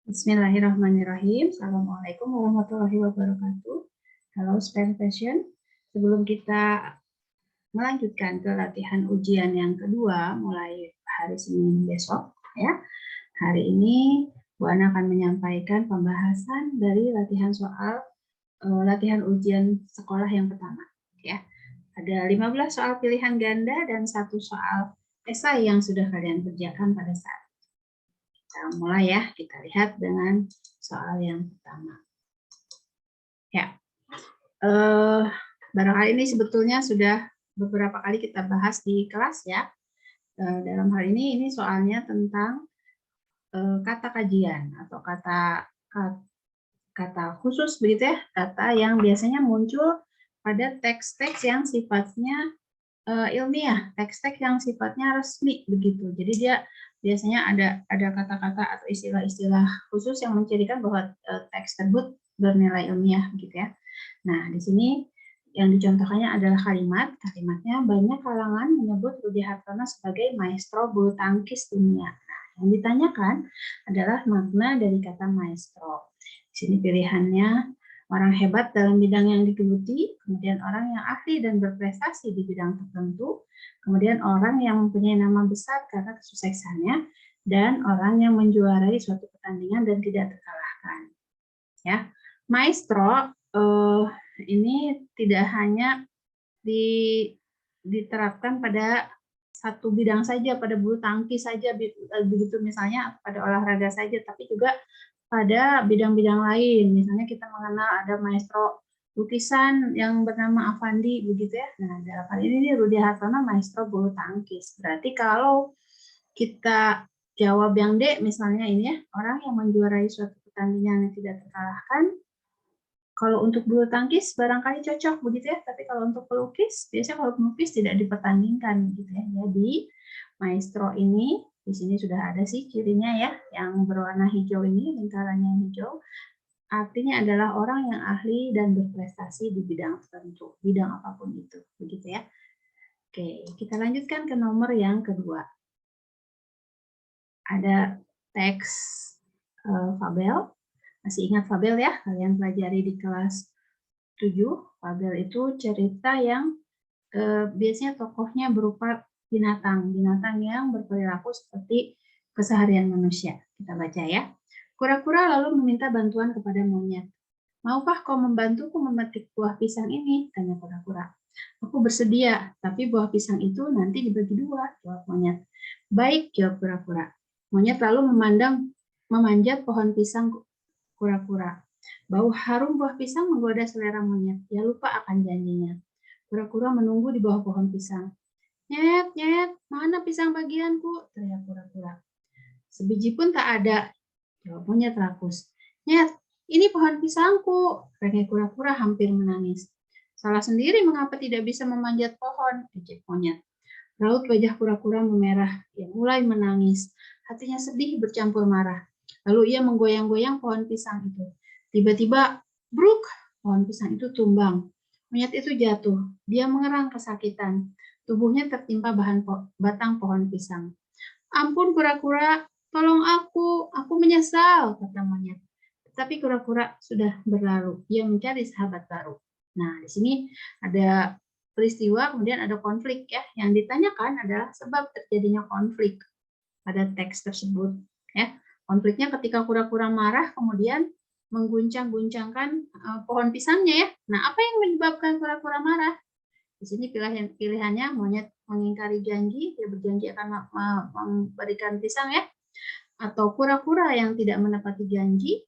Bismillahirrahmanirrahim. Assalamualaikum warahmatullahi wabarakatuh. Halo SPEN Passion. Sebelum kita melanjutkan ke latihan ujian yang kedua mulai hari Senin besok, ya. Hari ini Bu Ana akan menyampaikan pembahasan dari latihan latihan ujian sekolah yang pertama, ya. Ada 15 soal pilihan ganda dan 1 soal esai yang sudah kalian kerjakan pada saat kita mulai, ya. Kita lihat dengan soal yang pertama. Ya, barangkali ini sebetulnya sudah beberapa kali kita bahas di kelas, ya. Dalam hal ini soalnya tentang kata kajian atau kata khusus begitu, ya, kata yang biasanya muncul pada teks-teks yang sifatnya ilmiah, teks-teks yang sifatnya resmi begitu. Jadi dia biasanya ada kata-kata atau istilah-istilah khusus yang mencirikan bahwa teks tersebut bernilai ilmiah begitu, ya. Nah, di sini yang dicontohkannya adalah kalimatnya banyak kalangan menyebut Rudy Hartono sebagai maestro bulu tangkis dunia. Nah, yang ditanyakan adalah makna dari kata maestro. Di sini pilihannya orang hebat dalam bidang yang digeluti, kemudian orang yang ahli dan berprestasi di bidang tertentu, kemudian orang yang mempunyai nama besar karena kesuksesannya, dan orang yang menjuarai suatu pertandingan dan tidak terkalahkan. Ya, maestro ini tidak hanya diterapkan pada satu bidang saja, pada bulu tangkis saja, begitu misalnya pada olahraga saja, tapi juga pada bidang-bidang lain. Misalnya kita mengenal ada maestro lukisan yang bernama Avandi, begitu, ya. Nah, dalam hal ini Rudy Hartono maestro bulu tangkis. Berarti kalau kita jawab yang D, misalnya ini, ya, orang yang menjuarai suatu pertandingan yang tidak terkalahkan. Kalau untuk bulu tangkis barangkali cocok, begitu, ya. Tapi kalau untuk pelukis, biasanya kalau pelukis tidak dipertandingkan, gitu, ya. Jadi maestro ini di sini sudah ada sih cirinya, ya, yang berwarna hijau ini, lingkarannya yang hijau, artinya adalah orang yang ahli dan berprestasi di bidang tertentu, bidang apapun itu, begitu, ya. Oke, kita lanjutkan ke nomor yang kedua. Ada teks fabel. Masih ingat fabel, ya? Kalian pelajari di kelas 7. Fabel itu cerita yang biasanya tokohnya berupa binatang yang berperilaku seperti keseharian manusia. Kita baca, ya. Kura-kura lalu meminta bantuan kepada monyet. Maukah kau membantuku memetik buah pisang ini? Tanya kura-kura. Aku bersedia, tapi buah pisang itu nanti dibagi 2, jawab monyet. Baik, jawab kura-kura. Monyet lalu memanjat pohon pisang kura-kura. Bau harum buah pisang menggoda selera monyet. Dia lupa akan janjinya. Kura-kura menunggu di bawah pohon pisang. Nyet, nyet, mana pisang bagianku? Teriak kura-kura. Sebiji pun tak ada, jawab monyet rakus. Nyet, ini pohon pisangku, rengek kura-kura hampir menangis. Salah sendiri mengapa tidak bisa memanjat pohon, ejek monyet. Raut wajah kura-kura memerah, ia mulai menangis. Hatinya sedih bercampur marah. Lalu ia menggoyang-goyang pohon pisang itu. Tiba-tiba, bruk, pohon pisang itu tumbang. Monyet itu jatuh. Dia mengerang kesakitan. Tubuhnya tertimpa batang pohon pisang. Ampun kura-kura, tolong aku menyesal, kata monyet. Tapi kura-kura sudah berlalu. Ia mencari sahabat baru. Nah, di sini ada peristiwa, kemudian ada konflik, ya. Yang ditanyakan adalah sebab terjadinya konflik pada teks tersebut, ya. Konfliknya ketika kura-kura marah, kemudian mengguncang-guncangkan pohon pisangnya, ya. Nah, apa yang menyebabkan kura-kura marah? Di sini pilihannya monyet mengingkari janji, dia berjanji akan memberikan pisang, ya. Atau kura-kura yang tidak menepati janji,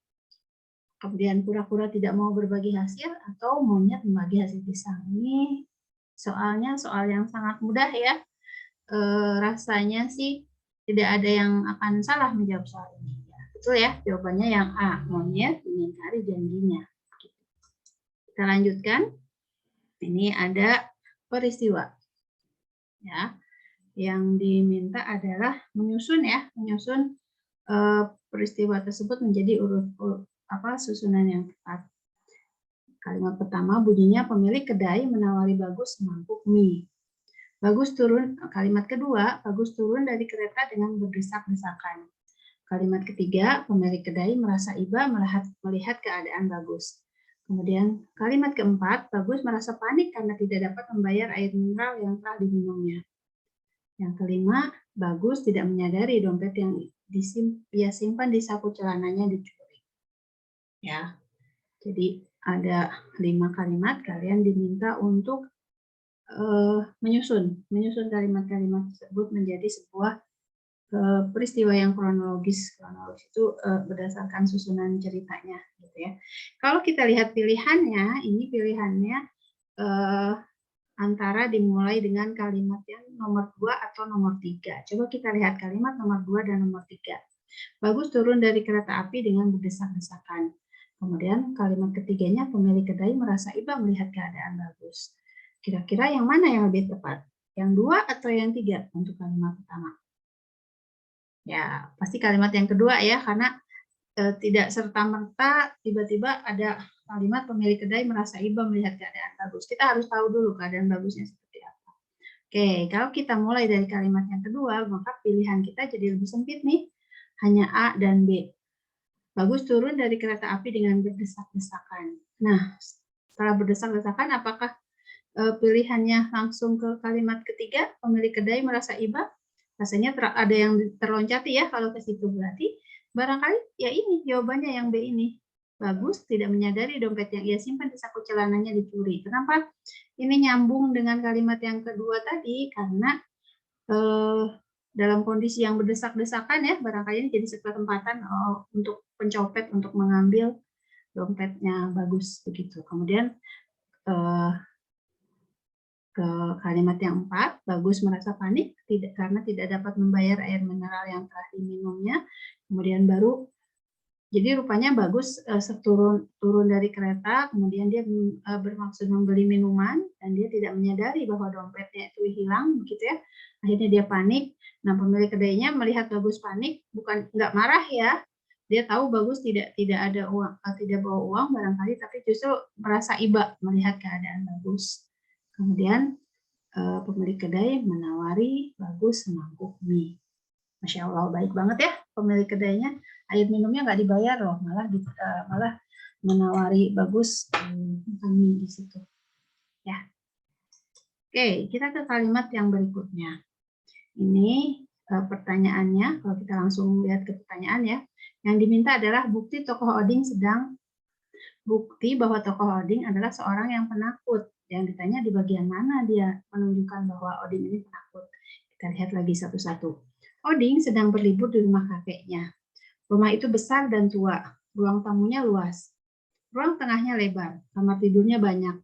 kemudian kura-kura tidak mau berbagi hasil, atau monyet membagi hasil pisang. Ini soalnya soal yang sangat mudah, ya. Rasanya sih tidak ada yang akan salah menjawab soal ini. Ya, betul, ya, jawabannya yang A, monyet mengingkari janjinya. Kita lanjutkan. Ini ada peristiwa, ya. Yang diminta adalah menyusun peristiwa tersebut menjadi susunan yang tepat. Kalimat pertama bunyinya pemilik kedai menawari Bagus semangkuk mie. Kalimat kedua, Bagus turun dari kereta dengan berdesak-desakan. Kalimat ketiga, pemilik kedai merasa iba melihat keadaan Bagus. Kemudian kalimat keempat, Bagus merasa panik karena tidak dapat membayar air mineral yang telah diminumnya. Yang kelima, Bagus tidak menyadari dompet yang ia simpan di saku celananya dicuri. Ya, jadi ada 5 kalimat, kalian diminta untuk menyusun kalimat-kalimat tersebut menjadi sebuah peristiwa yang kronologis itu berdasarkan susunan ceritanya, gitu ya. Kalau kita lihat pilihannya, ini pilihannya antara dimulai dengan kalimat yang nomor 2 atau nomor 3. Coba kita lihat kalimat nomor 2 dan nomor 3. Bagus turun dari kereta api dengan berdesak-desakan. Kemudian kalimat ketiganya, pemilik kedai merasa iba melihat keadaan Bagus. Kira-kira yang mana yang lebih tepat? Yang 2 atau yang 3 untuk kalimat pertama? Ya, pasti kalimat yang kedua ya, karena tidak serta-merta tiba-tiba ada kalimat pemilik kedai merasa iba melihat keadaan Bagus. Kita harus tahu dulu keadaan Bagusnya seperti apa. Oke, kalau kita mulai dari kalimat yang kedua, maka pilihan kita jadi lebih sempit nih. Hanya A dan B. Bagus turun dari kereta api dengan berdesak-desakan. Nah, setelah berdesak-desakan, apakah pilihannya langsung ke kalimat ketiga, pemilik kedai merasa iba? Rasanya ada yang terloncati ya kalau ke situ, berarti barangkali ya ini jawabannya yang B ini. Bagus tidak menyadari dompet yang ia simpan di saku celananya dicuri. Kenapa ini nyambung dengan kalimat yang kedua tadi? Karena dalam kondisi yang berdesak-desakan ya, barangkali ini jadi kesempatan untuk pencopet untuk mengambil dompetnya Bagus begitu. Kemudian ke kalimat yang 4, Bagus merasa panik karena tidak dapat membayar air mineral yang telah diminumnya. Kemudian baru, jadi rupanya Bagus turun dari kereta, kemudian dia bermaksud membeli minuman dan dia tidak menyadari bahwa dompetnya itu hilang, begitu ya. Akhirnya dia panik. Nah, pemilik kedainya melihat Bagus panik, bukan nggak marah ya. Dia tahu Bagus tidak ada uang, tidak bawa uang barangkali, tapi justru merasa iba melihat keadaan Bagus. Kemudian pemilik kedai menawari Bagus semangkuk mie. Masya Allah, baik banget ya pemilik kedainya. Air minumnya nggak dibayar loh, malah menawari Bagus mie di situ. Ya. Oke, kita ke kalimat yang berikutnya. Ini pertanyaannya, kalau kita langsung lihat ke pertanyaan ya. Yang diminta adalah bukti bahwa tokoh Oding adalah seorang yang penakut. Yang ditanya di bagian mana dia menunjukkan bahwa Oding ini penakut. Kita lihat lagi satu-satu. Oding sedang berlibur di rumah kakeknya. Rumah itu besar dan tua. Ruang tamunya luas. Ruang tengahnya lebar. Kamar tidurnya banyak.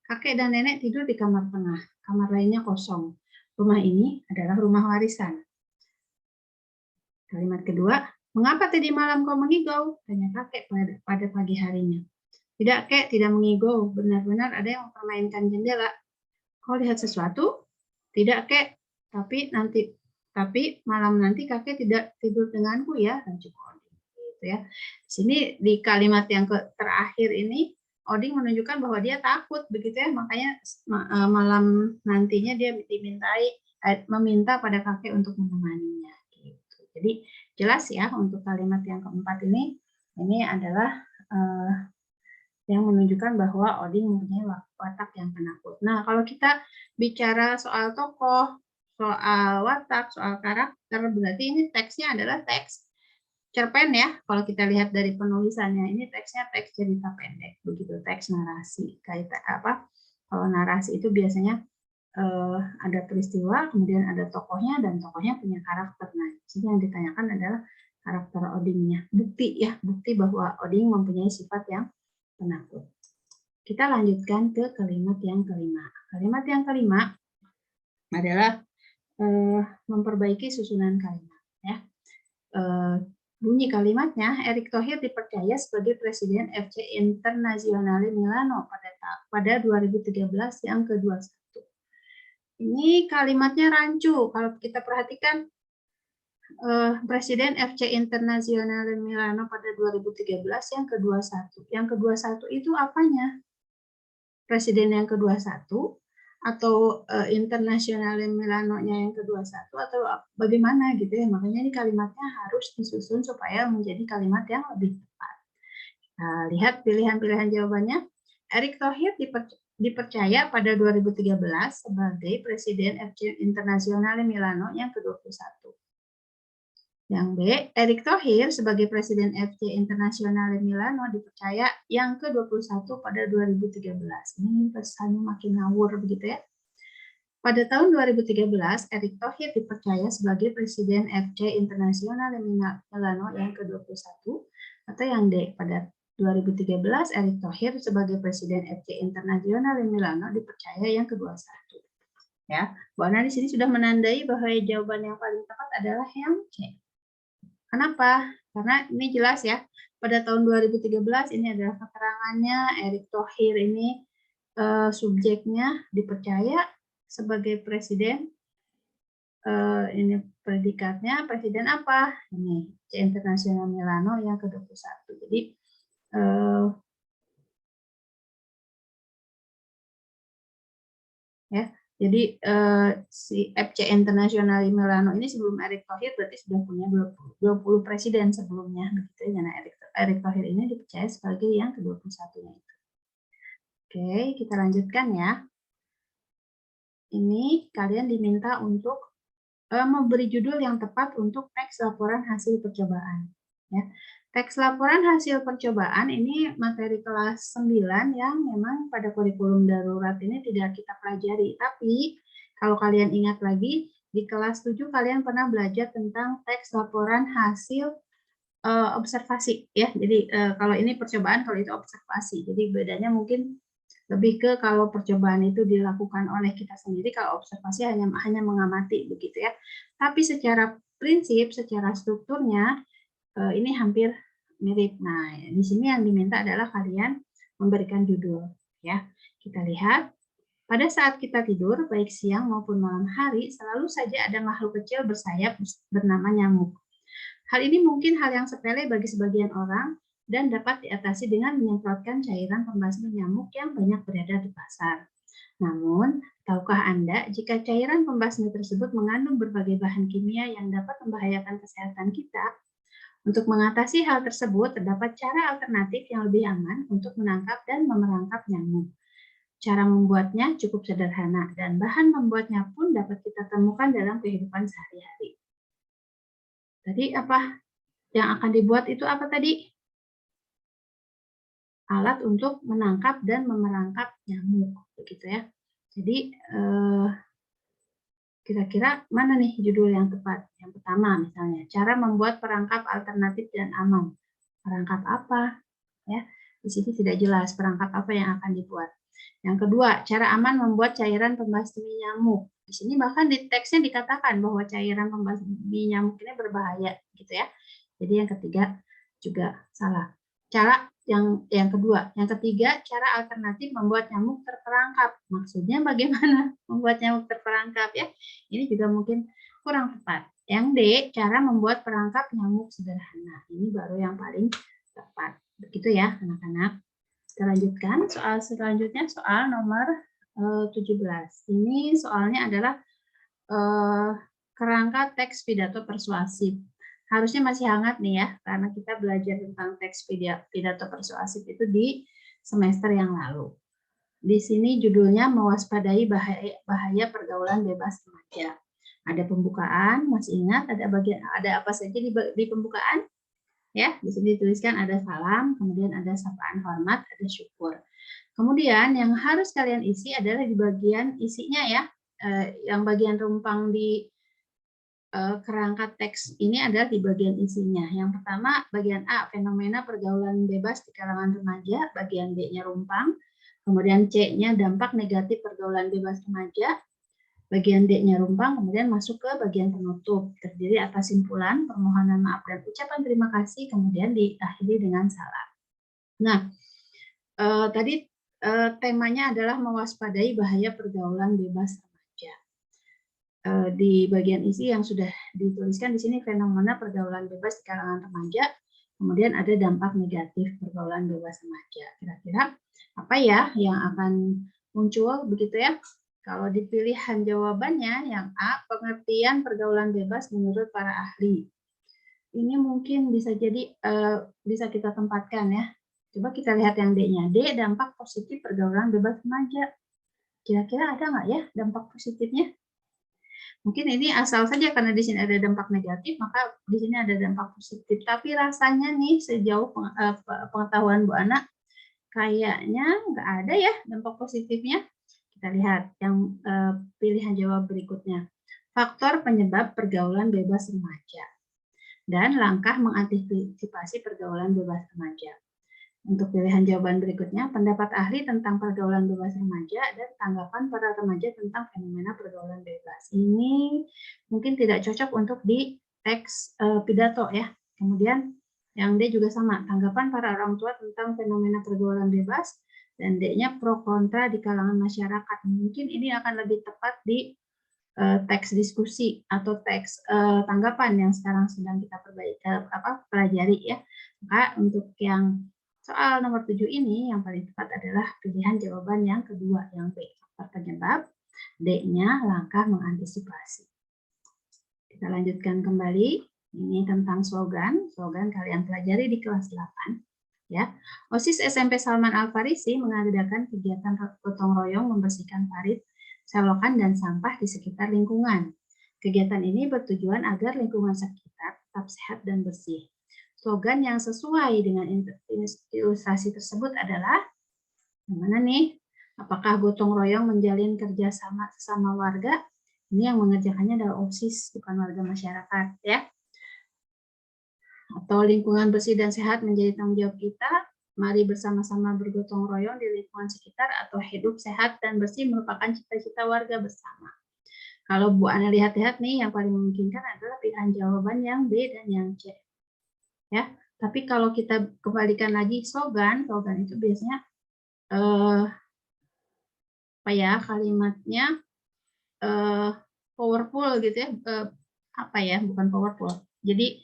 Kakek dan nenek tidur di kamar tengah. Kamar lainnya kosong. Rumah ini adalah rumah warisan. Kalimat kedua, mengapa tadi malam kau mengigau? Tanya kakek pada pagi harinya. Tidak, Kek, tidak mengigau. Benar-benar ada yang mempermainkan jendela. Kau lihat sesuatu? Tidak, Kek. Tapi malam nanti kakek tidak tidur denganku ya, lanjut Oding. Gitu ya. Di sini di kalimat yang terakhir ini, Oding menunjukkan bahwa dia takut, begitu ya. Makanya malam nantinya dia meminta pada kakek untuk menemaninya. Gitu. Jadi jelas ya untuk kalimat yang keempat ini adalah yang menunjukkan bahwa Oding mempunyai watak yang penakut. Nah, kalau kita bicara soal tokoh, soal watak, soal karakter, berarti ini teksnya adalah teks cerpen ya. Kalau kita lihat dari penulisannya, ini teksnya teks cerita pendek, begitu, teks narasi. Kalau narasi itu biasanya ada peristiwa, kemudian ada tokohnya, dan tokohnya punya karakter. Nah, sini yang ditanyakan adalah karakter Odingnya. Bukti bahwa Oding mempunyai sifat yang penakut. Kita lanjutkan ke kalimat yang kelima. Kalimat yang kelima adalah memperbaiki susunan kalimat. Ya. Bunyi kalimatnya, Erick Thohir dipercaya sebagai Presiden FC Internazionale Milano pada 2013 yang ke-21. Ini kalimatnya rancu. Kalau kita perhatikan, Presiden FC Internazionale Milano pada 2013 yang ke-21. Yang ke-21 itu apanya? Presiden yang ke-21 atau Internazionale Milano-nya yang ke-21 atau bagaimana gitu ya. Makanya ini kalimatnya harus disusun supaya menjadi kalimat yang lebih tepat. Nah, lihat pilihan-pilihan jawabannya. Erick Thohir dipercaya pada 2013 sebagai Presiden FC Internazionale Milano yang ke-21. Yang B, Erick Thohir sebagai Presiden FC Internazionale Milano dipercaya yang ke-21 pada 2013. Ini pesannya makin ngawur begitu ya. Pada tahun 2013, Erick Thohir dipercaya sebagai Presiden FC Internazionale Milano yang ke-21. Atau yang D, pada 2013, Erick Thohir sebagai Presiden FC Internazionale Milano dipercaya yang ke-21. Ya, Bu Ana di sini sudah menandai bahwa jawaban yang paling tepat adalah yang C. Kenapa? Karena ini jelas ya, pada tahun 2013 ini adalah keterangannya, Erick Thohir ini subjeknya dipercaya sebagai presiden, ini predikatnya presiden apa? Ini C Internazionale Milano yang ke-21. Jadi ya, jadi si FC Internazionale Milano ini sebelum Erick Thohir berarti sudah punya 20 presiden sebelumnya begitu ya. Nah, Erick Thohir ini dipercaya sebagai yang ke-21-nya itu. Oke, kita lanjutkan ya. Ini kalian diminta untuk memberi judul yang tepat untuk teks laporan hasil percobaan. Ya. Teks laporan hasil percobaan ini materi kelas 9 yang memang pada kurikulum darurat ini tidak kita pelajari. Tapi kalau kalian ingat lagi, di kelas 7 kalian pernah belajar tentang teks laporan hasil observasi. Ya. Jadi kalau ini percobaan, kalau itu observasi. Jadi bedanya mungkin lebih ke kalau percobaan itu dilakukan oleh kita sendiri, kalau observasi hanya mengamati begitu ya. Tapi secara prinsip, secara strukturnya ini hampir mirip. Nah, di sini yang diminta adalah kalian memberikan judul ya. Kita lihat pada saat kita tidur, baik siang maupun malam hari, selalu saja ada makhluk kecil bersayap bernama nyamuk. Hal ini mungkin hal yang sepele bagi sebagian orang, dan dapat diatasi dengan menyemprotkan cairan pembasmi nyamuk yang banyak berada di pasar. Namun, tahukah Anda jika cairan pembasmi tersebut mengandung berbagai bahan kimia yang dapat membahayakan kesehatan kita? Untuk mengatasi hal tersebut, terdapat cara alternatif yang lebih aman untuk menangkap dan memerangkap nyamuk. Cara membuatnya cukup sederhana, dan bahan membuatnya pun dapat kita temukan dalam kehidupan sehari-hari. Tadi apa yang akan dibuat itu apa tadi? Alat untuk menangkap dan memerangkap nyamuk, begitu ya. Jadi kira-kira mana nih judul yang tepat? Yang pertama misalnya, cara membuat perangkap alternatif dan aman. Perangkap apa? Ya, di sini tidak jelas perangkap apa yang akan dibuat. Yang kedua, cara aman membuat cairan pembasmi nyamuk. Di sini bahkan di teksnya dikatakan bahwa cairan pembasmi nyamuk ini berbahaya, gitu ya. Jadi yang ketiga juga salah. Cara yang kedua, yang ketiga, cara alternatif membuat nyamuk terperangkap. Maksudnya bagaimana membuat nyamuk terperangkap ya? Ini juga mungkin kurang tepat. Yang D, cara membuat perangkap nyamuk sederhana. Ini baru yang paling tepat. Begitu ya, anak-anak. Kita lanjutkan soal selanjutnya, soal nomor 17. Ini soalnya adalah kerangka teks pidato persuasif. Harusnya masih hangat nih ya, karena kita belajar tentang teks pidato persuasif itu di semester yang lalu. Di sini judulnya mewaspadai bahaya pergaulan bebas remaja. Ada pembukaan, masih ingat ada apa saja di pembukaan? Ya, di sini dituliskan ada salam, kemudian ada sapaan hormat, ada syukur. Kemudian yang harus kalian isi adalah di bagian isinya ya, yang bagian rumpang di kerangka teks ini adalah di bagian isinya. Yang pertama, bagian A, fenomena pergaulan bebas di kalangan remaja, bagian B-nya rumpang, kemudian C-nya dampak negatif pergaulan bebas remaja, bagian D-nya rumpang, kemudian masuk ke bagian penutup, terdiri atas simpulan, permohonan maaf dan ucapan terima kasih, kemudian diakhiri dengan salam. Nah, tadi temanya adalah mewaspadai bahaya pergaulan bebas remaja. Di bagian isi yang sudah dituliskan di sini fenomena pergaulan bebas di kalangan remaja, kemudian ada dampak negatif pergaulan bebas remaja. Kira-kira apa ya yang akan muncul begitu ya? Kalau di pilihan jawabannya yang A, pengertian pergaulan bebas menurut para ahli. Ini mungkin bisa jadi bisa kita tempatkan ya. Coba kita lihat yang D-nya. D, dampak positif pergaulan bebas remaja. Kira-kira ada nggak ya dampak positifnya? Mungkin ini asal saja karena di sini ada dampak negatif, maka di sini ada dampak positif. Tapi rasanya nih sejauh pengetahuan Bu Ana, kayaknya nggak ada ya dampak positifnya. Kita lihat yang pilihan jawab berikutnya. Faktor penyebab pergaulan bebas remaja dan langkah mengantisipasi pergaulan bebas remaja. Untuk pilihan jawaban berikutnya, pendapat ahli tentang pergaulan bebas remaja dan tanggapan para remaja tentang fenomena pergaulan bebas. Ini mungkin tidak cocok untuk di teks pidato ya. Kemudian yang D juga sama, tanggapan para orang tua tentang fenomena pergaulan bebas, dan D-nya pro kontra di kalangan masyarakat. Mungkin ini akan lebih tepat di teks diskusi atau teks tanggapan yang sekarang sedang kita pelajari ya. Maka untuk yang soal nomor 7 ini yang paling tepat adalah pilihan jawaban yang kedua, yang B, faktor penyebab, D-nya langkah mengantisipasi. Kita lanjutkan kembali, ini tentang slogan kalian pelajari di kelas 8. Ya. OSIS SMP Salman Al Farisi mengadakan kegiatan gotong royong membersihkan parit, selokan, dan sampah di sekitar lingkungan. Kegiatan ini bertujuan agar lingkungan sekitar tetap sehat dan bersih. Slogan yang sesuai dengan ilustrasi tersebut adalah, gimana nih? Apakah gotong royong menjalin kerjasama sesama warga? Ini yang mengerjakannya adalah OSIS, bukan warga masyarakat, ya. Atau lingkungan bersih dan sehat menjadi tanggung jawab kita. Mari bersama-sama bergotong royong di lingkungan sekitar, atau hidup sehat dan bersih merupakan cita-cita warga bersama. Kalau Bu Ana lihat-lihat nih, yang paling memungkinkan adalah pilihan jawaban yang B dan yang C. Ya, tapi kalau kita kembalikan lagi slogan itu biasanya apa ya, kalimatnya powerful gitu ya, apa ya, bukan powerful. Jadi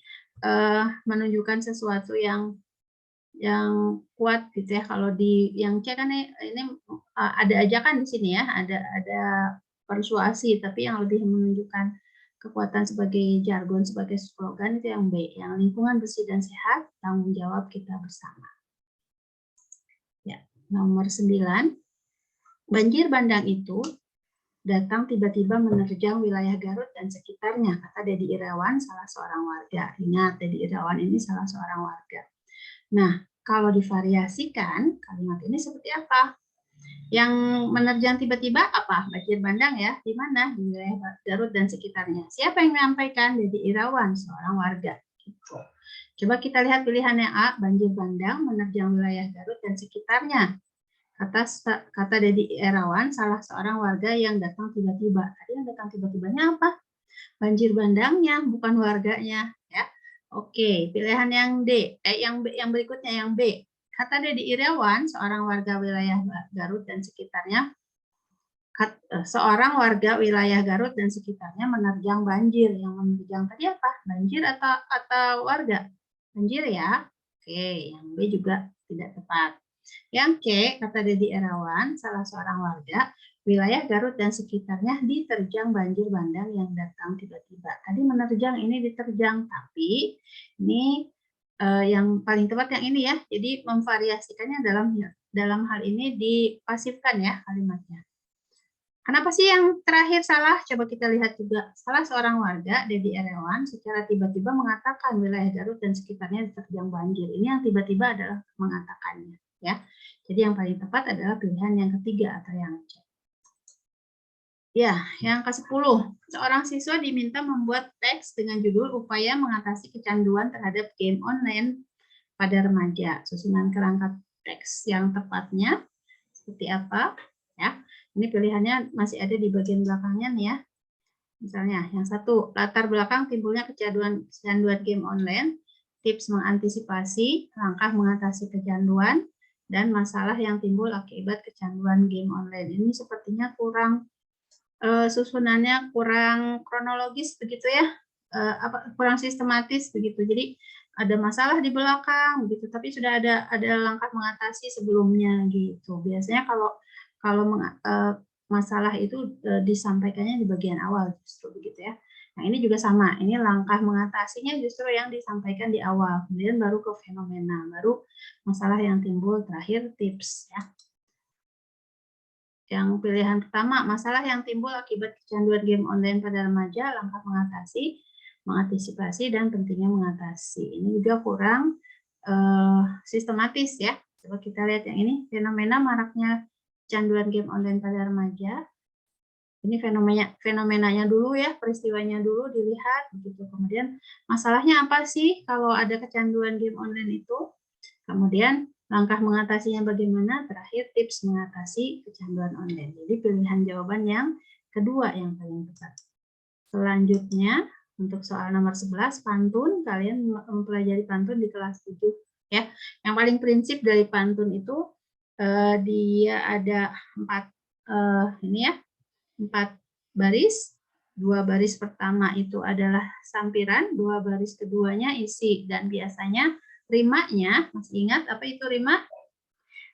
menunjukkan sesuatu yang kuat gitu ya. Kalau di yang C kan ini ada ajakan di sini ya, ada persuasi, tapi yang lebih menunjukkan kekuatan sebagai jargon, sebagai slogan itu yang B, yang lingkungan bersih dan sehat, tanggung jawab kita bersama. Ya, nomor 9. Banjir bandang itu datang tiba-tiba menerjang wilayah Garut dan sekitarnya, kata Dedi Irawan, salah seorang warga. Ingat, Dedi Irawan ini salah seorang warga. Nah, kalau divariasikan, kalimat ini seperti apa? Yang menerjang tiba-tiba apa? Banjir bandang ya. Di mana? Di wilayah Garut dan sekitarnya. Siapa yang menyampaikan? Dedi Irawan, seorang warga. Gitu. Coba kita lihat pilihannya A, banjir bandang menerjang wilayah Garut dan sekitarnya. Kata Dedi Irawan, salah seorang warga yang datang tiba-tiba. Tadi yang datang tiba-tibanya apa? Banjir bandangnya, bukan warganya. Ya. Oke, pilihan yang D, yang berikutnya yang B. Kata Dedi Irawan, seorang warga wilayah Garut dan sekitarnya, seorang warga wilayah Garut dan sekitarnya menerjang banjir. Yang menerjang tadi apa? Banjir atau warga? Banjir ya. Oke, yang B juga tidak tepat. Yang C, kata Dedi Irawan, salah seorang warga, wilayah Garut dan sekitarnya diterjang banjir bandang yang datang tiba-tiba. Tadi menerjang, ini diterjang, tapi ini yang paling tepat yang ini ya. Jadi memvariasikannya dalam hal ini dipasifkan ya kalimatnya. Kenapa sih yang terakhir salah? Coba kita lihat juga. Salah seorang warga, Dedi Irawan, secara tiba-tiba mengatakan wilayah Garut dan sekitarnya diterjang banjir. Ini yang tiba-tiba adalah mengatakannya. Ya, jadi yang paling tepat adalah pilihan yang ketiga atau yang C. Ya, yang ke-10. Seorang siswa diminta membuat teks dengan judul upaya mengatasi kecanduan terhadap game online pada remaja. Susunan kerangka teks yang tepatnya seperti apa? Ya, ini pilihannya masih ada di bagian belakangnya nih ya. Misalnya, yang satu, latar belakang timbulnya kecanduan game online, tips mengantisipasi, langkah mengatasi kecanduan, dan masalah yang timbul akibat kecanduan game online. Ini sepertinya kurang susunannya kurang kronologis begitu ya, kurang sistematis begitu. Jadi ada masalah di belakang begitu, tapi sudah ada langkah mengatasi sebelumnya gitu. Biasanya kalau masalah itu disampaikannya di bagian awal justru begitu ya. Nah, ini juga sama. Ini langkah mengatasinya justru yang disampaikan di awal. Kemudian baru ke fenomena, baru masalah yang timbul, terakhir tips ya. Yang pilihan pertama, masalah yang timbul akibat kecanduan game online pada remaja, langkah mengatasi, mengantisipasi, dan pentingnya mengatasi. Ini juga kurang sistematis ya. Coba kita lihat yang ini, fenomena maraknya kecanduan game online pada remaja. Ini fenomenanya dulu ya, peristiwanya dulu dilihat begitu. Kemudian masalahnya apa sih kalau ada kecanduan game online itu? Kemudian langkah mengatasinya bagaimana? Terakhir tips mengatasi kecanduan online. Jadi pilihan jawaban yang kedua yang paling tepat. Selanjutnya untuk soal nomor 11 pantun, kalian mempelajari pantun di kelas 7 ya. Yang paling prinsip dari pantun itu dia ada 4 ini ya. 4 baris, 2 baris pertama itu adalah sampiran, 2 baris keduanya isi, dan biasanya rimanya, masih ingat apa itu rima?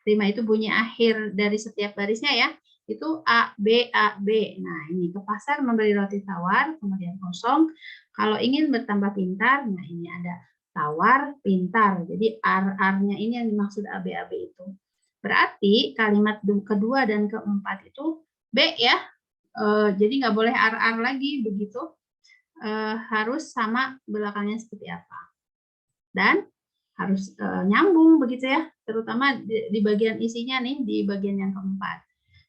Rima itu bunyi akhir dari setiap barisnya ya, itu A, B, A, B. Nah, ini ke pasar membeli roti tawar, kemudian kosong. Kalau ingin bertambah pintar, nah ini ada tawar, pintar. Jadi R-nya ini yang dimaksud A, B, A, B itu. Berarti kalimat kedua dan keempat itu B ya. Jadi nggak boleh R lagi begitu, harus sama belakangnya seperti apa, dan harus nyambung begitu ya, terutama di bagian isinya nih, di bagian yang keempat.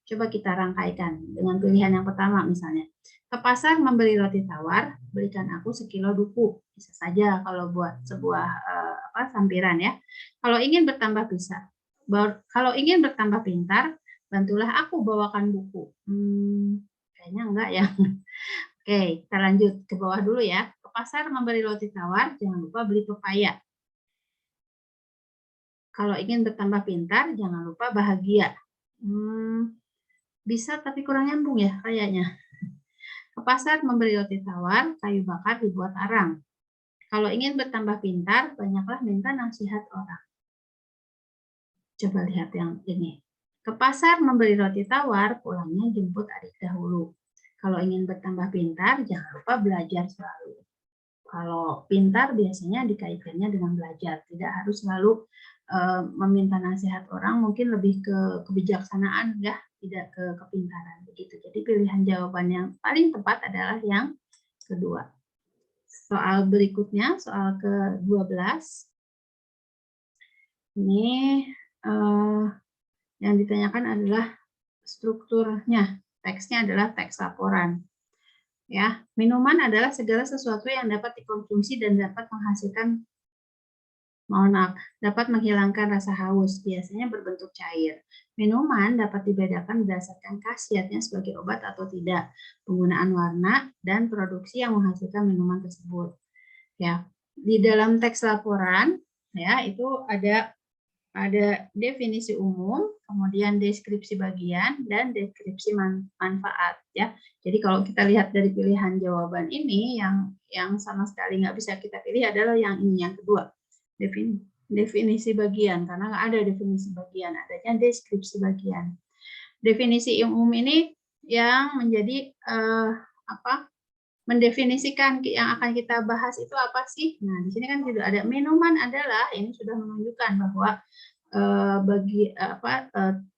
Coba kita rangkaikan dengan pilihan yang pertama misalnya, ke pasar membeli roti tawar, belikan aku sekilo duku. Bisa saja kalau buat sebuah sampiran ya. Kalau ingin bertambah kalau ingin bertambah pintar, bantulah aku bawakan buku. Kayaknya enggak ya. Oke, kita lanjut ke bawah dulu ya. Ke pasar membeli roti tawar, jangan lupa beli pepaya. Kalau ingin bertambah pintar, jangan lupa bahagia. Bisa tapi kurang nyambung ya kayaknya. Ke pasar membeli roti tawar, kayu bakar dibuat arang. Kalau ingin bertambah pintar, banyaklah minta nasihat orang. Coba lihat yang ini. Ke pasar membeli roti tawar, pulangnya jemput adik dahulu. Kalau ingin bertambah pintar, jangan lupa belajar selalu. Kalau pintar biasanya dikaitkannya dengan belajar, tidak harus selalu meminta nasihat orang, mungkin lebih ke kebijaksanaan ya, tidak ke kepintaran begitu. Jadi pilihan jawaban yang paling tepat adalah yang kedua. Soal berikutnya, soal ke-12. Ini yang ditanyakan adalah strukturnya. Teksnya adalah teks laporan. Ya, minuman adalah segala sesuatu yang dapat dikonsumsi dan dapat menghasilkan, dapat menghilangkan rasa haus, biasanya berbentuk cair. Minuman dapat dibedakan berdasarkan khasiatnya sebagai obat atau tidak, penggunaan warna, dan produksi yang menghasilkan minuman tersebut. Ya, di dalam teks laporan, ya itu ada definisi umum, kemudian deskripsi bagian, dan deskripsi manfaat ya. Jadi kalau kita lihat dari pilihan jawaban ini, yang sama sekali nggak bisa kita pilih adalah yang ini, yang kedua, definisi bagian, karena nggak ada definisi bagian, adanya deskripsi bagian. Definisi umum ini yang menjadi mendefinisikan yang akan kita bahas itu apa sih? Nah, di sini kan sudah ada minuman adalah, ini sudah menunjukkan bahwa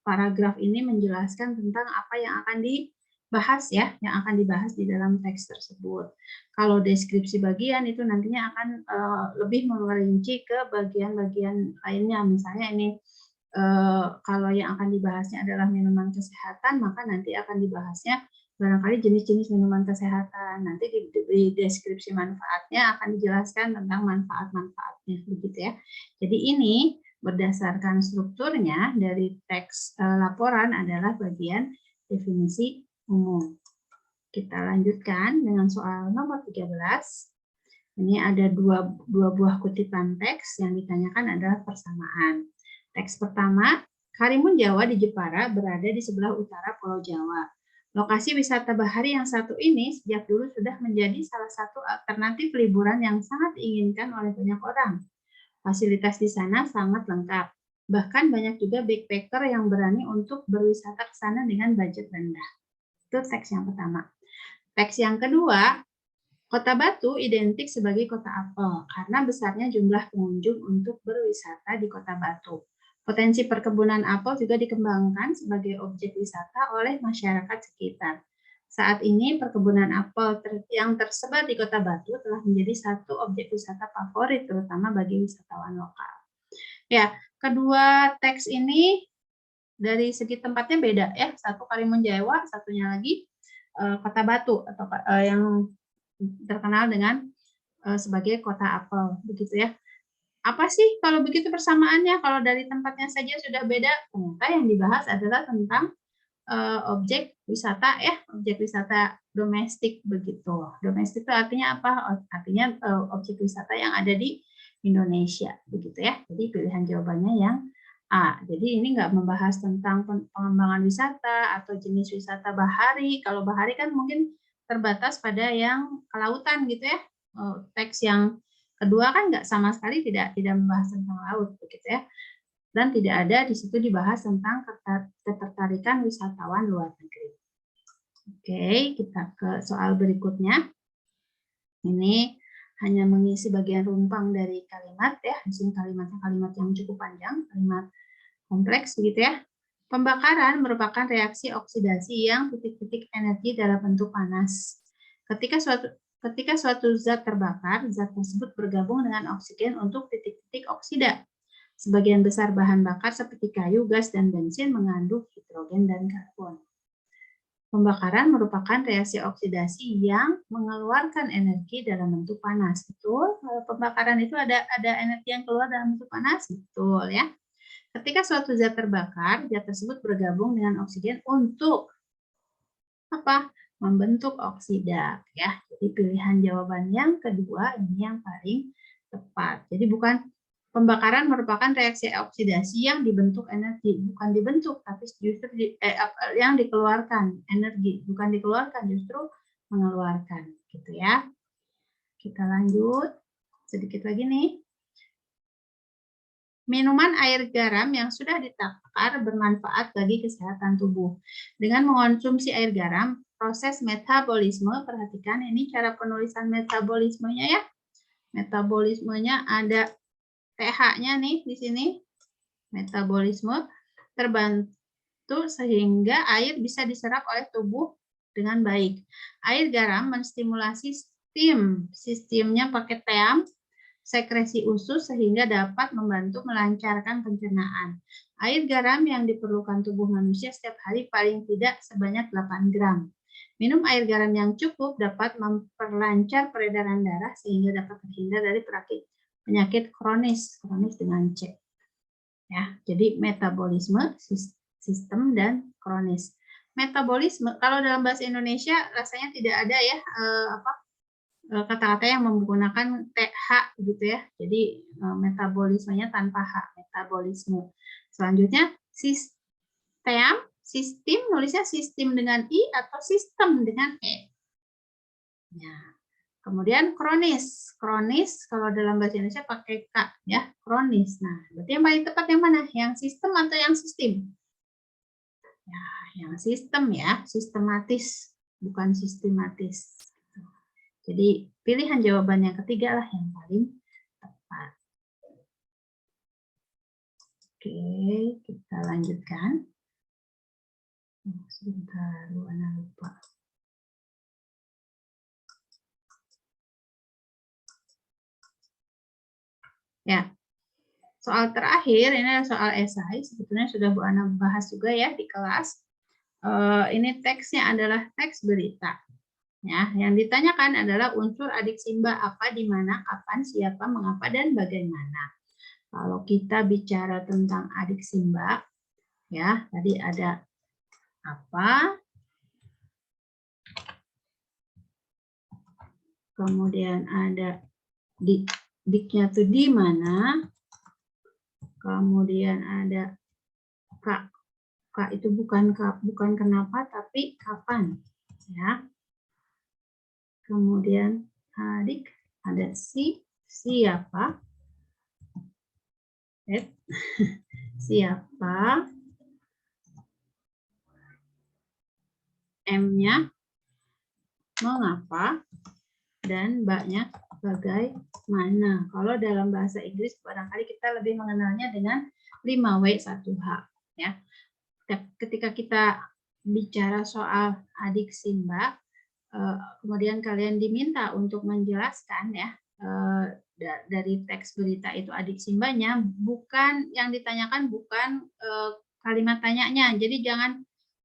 paragraf ini menjelaskan tentang apa yang akan dibahas ya, yang akan dibahas di dalam teks tersebut. Kalau deskripsi bagian itu nantinya akan lebih merinci ke bagian-bagian lainnya, misalnya ini kalau yang akan dibahasnya adalah minuman kesehatan, maka nanti akan dibahasnya barangkali jenis-jenis minuman kesehatan. Nanti di deskripsi manfaatnya akan dijelaskan tentang manfaat-manfaatnya, begitu ya. Jadi ini berdasarkan strukturnya dari teks laporan adalah bagian definisi umum. Kita lanjutkan dengan soal nomor 13. Ini ada dua buah kutipan teks yang ditanyakan adalah persamaan. Teks pertama, Karimun Jawa di Jepara berada di sebelah utara Pulau Jawa. Lokasi wisata bahari yang satu ini sejak dulu sudah menjadi salah satu alternatif liburan yang sangat diinginkan oleh banyak orang. Fasilitas di sana sangat lengkap. Bahkan banyak juga backpacker yang berani untuk berwisata ke sana dengan budget rendah. Itu teks yang pertama. Teks yang kedua, Kota Batu identik sebagai kota apel karena besarnya jumlah pengunjung untuk berwisata di Kota Batu. Potensi perkebunan apel juga dikembangkan sebagai objek wisata oleh masyarakat sekitar. Saat ini perkebunan apel yang tersebar di Kota Batu telah menjadi satu objek wisata favorit terutama bagi wisatawan lokal. Ya, kedua teks ini dari segi tempatnya beda ya. Satu Karimun Jawa, satunya lagi Kota Batu atau yang terkenal dengan sebagai kota apel, begitu ya. Apa sih kalau begitu persamaannya? Kalau dari tempatnya saja sudah beda, ternyata yang dibahas adalah tentang objek wisata ya, objek wisata domestik begitu. Domestik itu artinya apa? Artinya objek wisata yang ada di Indonesia, begitu ya. Jadi pilihan jawabannya yang A. Jadi ini nggak membahas tentang pengembangan wisata atau jenis wisata bahari. Kalau bahari kan mungkin terbatas pada yang kelautan gitu ya. Teks yang kedua kan nggak sama sekali tidak membahas tentang laut begitu ya. Dan tidak ada di situ dibahas tentang ketertarikan wisatawan luar negeri. Oke, kita ke soal berikutnya. Ini hanya mengisi bagian rumpang dari kalimat ya, menyusun kalimatnya kalimat yang cukup panjang, kalimat kompleks begitu ya. Pembakaran merupakan reaksi oksidasi yang titik-titik energi dalam bentuk panas. Ketika suatu zat terbakar, zat tersebut bergabung dengan oksigen untuk titik-titik oksida. Sebagian besar bahan bakar seperti kayu, gas, dan bensin mengandung hidrogen dan karbon. Pembakaran merupakan reaksi oksidasi yang mengeluarkan energi dalam bentuk panas. Betul, kalau pembakaran itu ada energi yang keluar dalam bentuk panas, betul ya. Ketika suatu zat terbakar, zat tersebut bergabung dengan oksigen untuk apa? Membentuk oksida ya. Jadi pilihan jawaban yang kedua ini yang paling tepat. Jadi bukan pembakaran merupakan reaksi oksidasi yang dibentuk energi, bukan dibentuk tapi justru yang dikeluarkan energi, bukan dikeluarkan justru mengeluarkan gitu ya. Kita lanjut sedikit lagi nih. Minuman air garam yang sudah ditakar bermanfaat bagi kesehatan tubuh. Dengan mengonsumsi air garam, proses metabolisme, perhatikan ini cara penulisan metabolismenya ya. Metabolismenya ada pH-nya nih di sini. Metabolisme terbantu sehingga air bisa diserap oleh tubuh dengan baik. Air garam menstimulasi sistemnya pakai TEAM, sekresi usus sehingga dapat membantu melancarkan pencernaan. Air garam yang diperlukan tubuh manusia setiap hari paling tidak sebanyak 8 gram. Minum air garam yang cukup dapat memperlancar peredaran darah sehingga dapat terhindar dari penyakit kronis dengan C. Ya, jadi metabolisme, sistem dan kronis. Metabolisme kalau dalam bahasa Indonesia rasanya tidak ada ya kata-kata yang menggunakan TH gitu ya. Jadi metabolismenya tanpa H, metabolisme. Selanjutnya sistem nulisnya sistem dengan I atau sistem dengan E. Nah, kemudian kronis. Kronis kalau dalam bahasa Indonesia pakai K ya, kronis. Nah, berarti yang paling tepat yang mana? Yang sistem atau yang sistem? Ya, yang sistem ya, sistematis, bukan sistematis. Jadi pilihan jawaban yang ketiga lah yang paling tepat. Oke, kita lanjutkan. Sebentar, Ana lupa. Ya, soal terakhir ini adalah soal esai. Sebetulnya sudah Bu Ana bahas juga ya di kelas. Ini teksnya adalah teks berita. Ya, yang ditanyakan adalah unsur adik Simba apa, di mana, kapan, siapa, mengapa, dan bagaimana. Kalau kita bicara tentang adik Simba, ya tadi ada apa, kemudian ada diknya tuh di mana, kemudian ada kak itu bukan kenapa tapi kapan, ya. Kemudian adik ada siapa, Siapa? M-nya mengapa? Dan mbaknya bagaimana. Kalau dalam bahasa Inggris barangkali kita lebih mengenalnya dengan 5W1H ya. Ketika kita bicara soal adik Simba, kemudian kalian diminta untuk menjelaskan ya dari teks berita itu adik Simbanya, bukan yang ditanyakan bukan kalimat tanyanya. Jadi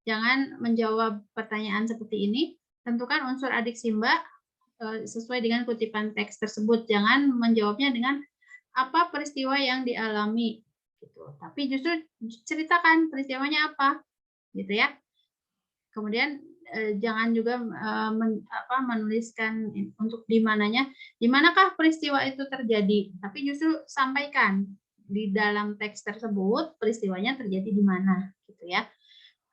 jangan menjawab pertanyaan seperti ini. Tentukan unsur adik Simba sesuai dengan kutipan teks tersebut. Jangan menjawabnya dengan apa peristiwa yang dialami, gitu. Tapi justru ceritakan peristiwanya apa, gitu ya. Kemudian jangan juga menuliskan untuk di manakah peristiwa itu terjadi. Tapi justru sampaikan di dalam teks tersebut peristiwanya terjadi di mana, gitu ya.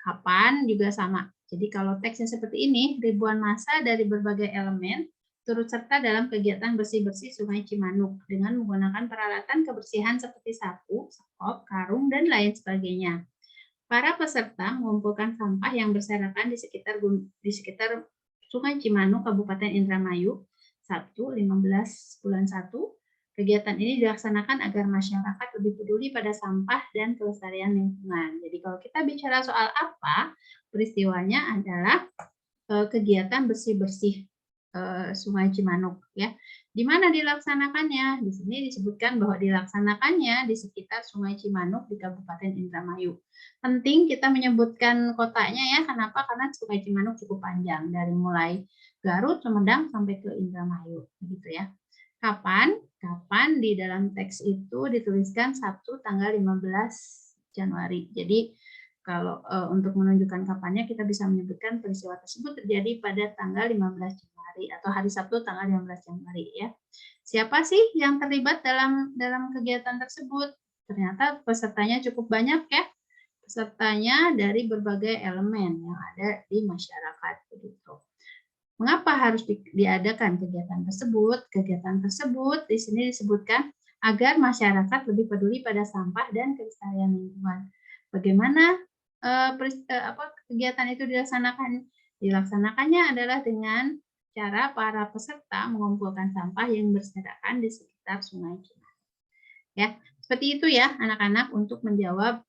Kapan juga sama. Jadi kalau teksnya seperti ini, ribuan massa dari berbagai elemen turut serta dalam kegiatan bersih-bersih Sungai Cimanuk dengan menggunakan peralatan kebersihan seperti sapu, sekop, karung, dan lain sebagainya. Para peserta mengumpulkan sampah yang berserakan di sekitar Sungai Cimanuk, Kabupaten Indramayu, Sabtu 15 bulan 1. Kegiatan ini dilaksanakan agar masyarakat lebih peduli pada sampah dan kelestarian lingkungan. Jadi kalau kita bicara soal apa, peristiwanya adalah kegiatan bersih-bersih Sungai Cimanuk ya. Di mana dilaksanakannya? Di sini disebutkan bahwa dilaksanakannya di sekitar Sungai Cimanuk di Kabupaten Indramayu. Penting kita menyebutkan kotanya ya. Kenapa? Karena Sungai Cimanuk cukup panjang dari mulai Garut, Sumedang sampai ke Indramayu, gitu ya. Kapan? Kapan di dalam teks itu dituliskan Sabtu tanggal 15 Januari. Jadi kalau untuk menunjukkan kapannya kita bisa menyebutkan peristiwa tersebut terjadi pada tanggal 15 Januari atau hari Sabtu tanggal 15 Januari ya. Siapa sih yang terlibat dalam kegiatan tersebut? Ternyata pesertanya cukup banyak ya. Pesertanya dari berbagai elemen yang ada di masyarakat begitu. Mengapa harus diadakan kegiatan tersebut? Kegiatan tersebut di sini disebutkan agar masyarakat lebih peduli pada sampah dan kelestarian lingkungan. Bagaimana kegiatan itu dilaksanakan? Dilaksanakannya adalah dengan cara para peserta mengumpulkan sampah yang berserakan di sekitar Sungai Cimanuk. Ya, seperti itu ya anak-anak untuk menjawab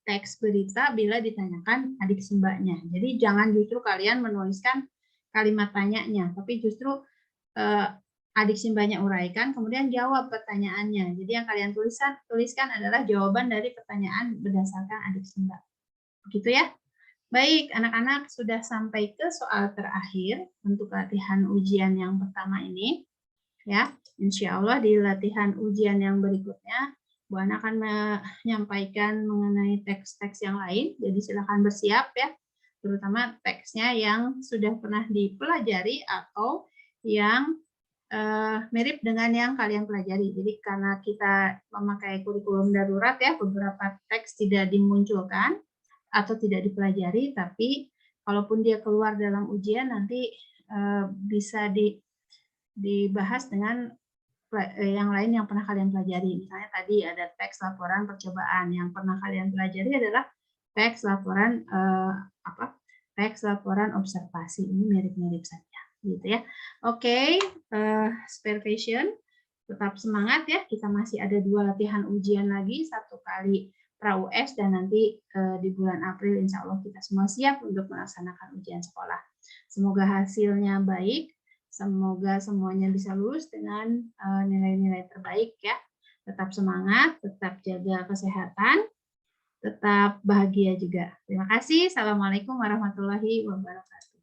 teks berita bila ditanyakan adik Simbanya. Jadi jangan justru kalian menuliskan kalimat tanyanya, tapi justru adik Simbanya uraikan, kemudian jawab pertanyaannya. Jadi yang kalian tuliskan adalah jawaban dari pertanyaan berdasarkan adik Simba. Begitu ya. Baik, anak-anak sudah sampai ke soal terakhir untuk latihan ujian yang pertama ini. Ya, insya Allah di latihan ujian yang berikutnya Bu Ana akan menyampaikan mengenai teks-teks yang lain, jadi silakan bersiap ya, terutama teksnya yang sudah pernah dipelajari atau yang mirip dengan yang kalian pelajari. Jadi karena kita memakai kurikulum darurat ya, beberapa teks tidak dimunculkan atau tidak dipelajari, tapi kalaupun dia keluar dalam ujian nanti bisa dibahas dengan yang lain yang pernah kalian pelajari. Misalnya tadi ada teks laporan percobaan yang pernah kalian pelajari adalah teks laporan teks laporan observasi. Ini mirip-mirip saja, gitu ya. Oke, supervision, tetap semangat ya. Kita masih ada 2 latihan ujian lagi, 1 kali pra-US dan nanti di bulan April insya Allah kita semua siap untuk melaksanakan ujian sekolah. Semoga hasilnya baik. Semoga semuanya bisa lulus dengan nilai-nilai terbaik ya. Tetap semangat, tetap jaga kesehatan, tetap bahagia juga. Terima kasih. Assalamualaikum warahmatullahi wabarakatuh.